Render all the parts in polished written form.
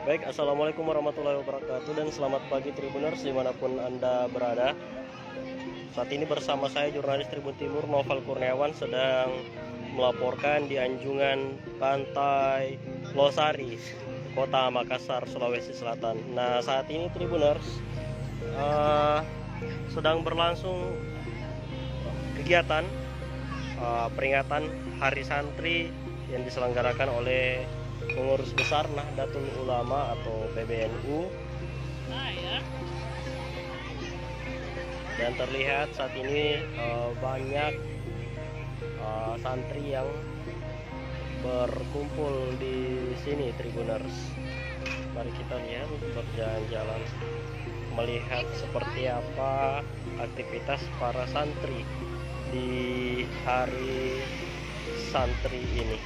Baik, Assalamualaikum warahmatullahi wabarakatuh dan selamat pagi Tribuners dimanapun Anda berada. Saat ini bersama saya jurnalis Tribun Timur Noval Kurniawan sedang melaporkan di anjungan pantai Losari, Kota Makassar, Sulawesi Selatan. Nah, saat ini Tribuners sedang berlangsung kegiatan peringatan Hari Santri yang diselenggarakan oleh Pengurus Besar Nahdlatul Ulama atau PBNU. Dan terlihat saat ini banyak santri yang berkumpul di sini Tribuners. Mari kita lihat berjalan-jalan melihat seperti apa aktivitas para santri di hari santri ini.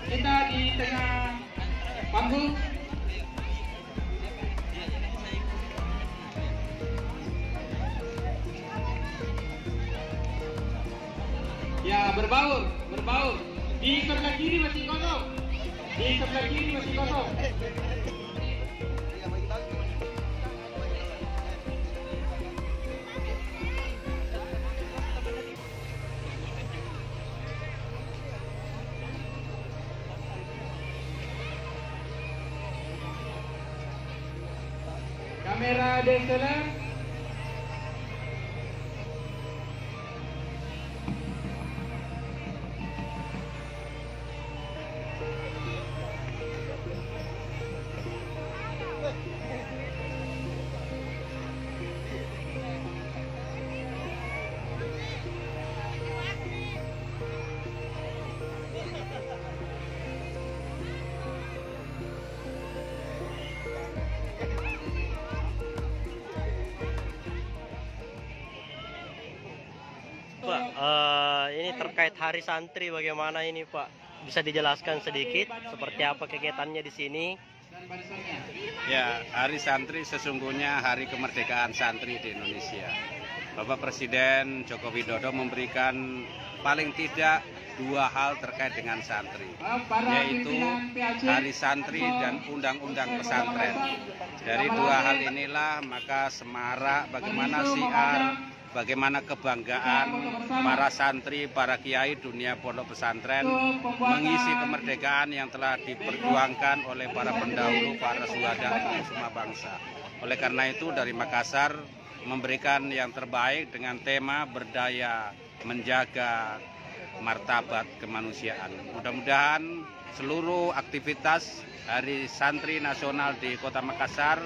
Kita di tengah panggung. Ya, berbaur. Di sebelah kiri masih kosong. Kamera DSLR. Pak, ini terkait Hari Santri bagaimana ini Pak? Bisa dijelaskan sedikit seperti apa kegiatannya di sini? Ya, Hari Santri sesungguhnya hari kemerdekaan santri di Indonesia. Bapak Presiden Joko Widodo memberikan paling tidak dua hal terkait dengan santri, yaitu Hari Santri dan Undang-Undang Pesantren. Dari dua hal inilah maka semarak bagaimana syiar, bagaimana kebanggaan para santri, para kiai dunia pondok pesantren mengisi kemerdekaan yang telah diperjuangkan oleh para pendahulu, para syuhada semua bangsa. Oleh karena itu dari Makassar memberikan yang terbaik dengan tema berdaya menjaga martabat kemanusiaan. Mudah-mudahan seluruh aktivitas Hari Santri Nasional di Kota Makassar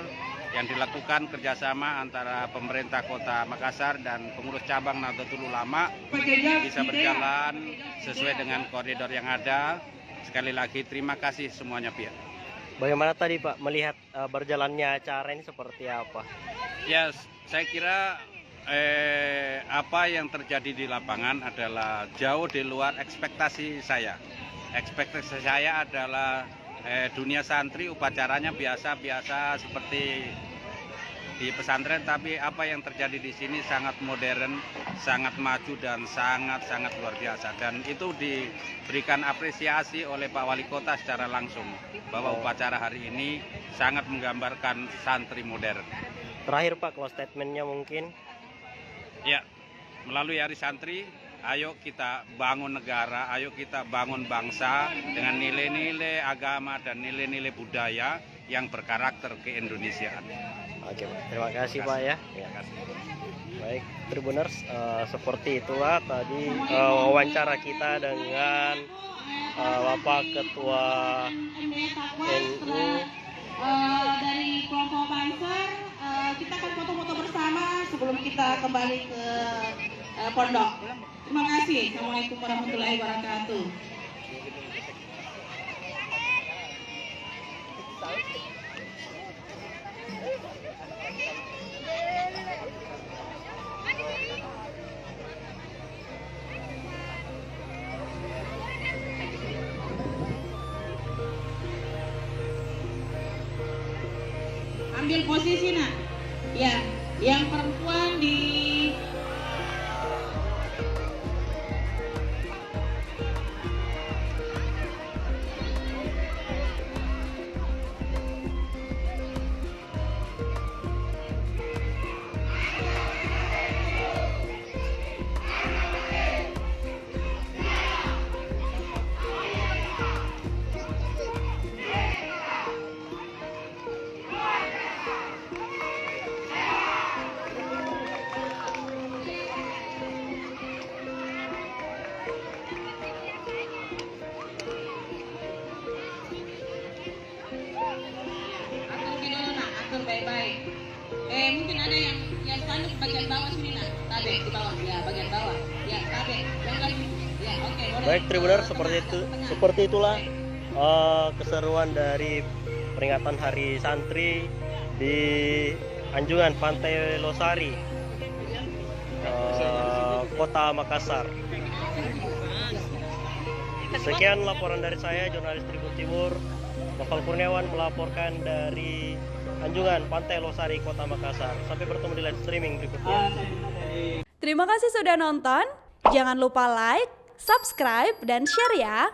yang dilakukan kerjasama antara pemerintah Kota Makassar dan pengurus cabang Nahdlatul Ulama bisa berjalan sesuai dengan koridor yang ada. Sekali lagi terima kasih semuanya pihak. Bagaimana tadi Pak melihat berjalannya acara ini seperti apa? Ya, saya kira apa yang terjadi di lapangan adalah jauh di luar ekspektasi saya. Ekspektasi saya adalah dunia santri upacaranya biasa-biasa seperti di pesantren, tapi apa yang terjadi di sini sangat modern, sangat maju dan sangat luar biasa. Dan itu diberikan apresiasi oleh Pak Wali Kota secara langsung bahwa upacara hari ini sangat menggambarkan santri modern. Terakhir Pak, close statementnya mungkin? Ya, melalui Hari Santri, ayo kita bangun negara, ayo kita bangun bangsa dengan nilai-nilai agama dan nilai-nilai budaya yang berkarakter keindonesiaan. Oke, terima kasih Pak ya. Baik, Tribuners, seperti itulah tadi wawancara kita dengan Bapak Ketua NU dari kelompok Banser. Kita akan foto-foto bersama sebelum kita kembali ke pondok. Terima kasih. Assalamualaikum warahmatullahi wabarakatuh. Ambil posisi nak. Ya, Yang perempuan di atur baik-baik. Mungkin ada yang tanduk bagian bawah sini nak, tabe di bawah, ya bagian bawah, ya tabe, yang lagi, ya oke. Boleh. Baik Tribuners, Tengah. seperti itulah keseruan dari peringatan Hari Santri di Anjungan Pantai Losari, Kota Makassar. Sekian laporan dari saya, jurnalis Tribun Timur, Noval Kurniawan melaporkan dari Anjungan Pantai Losari, Kota Makassar. Sampai bertemu di live streaming berikutnya. Terima kasih sudah nonton. Jangan lupa like, subscribe, dan share ya.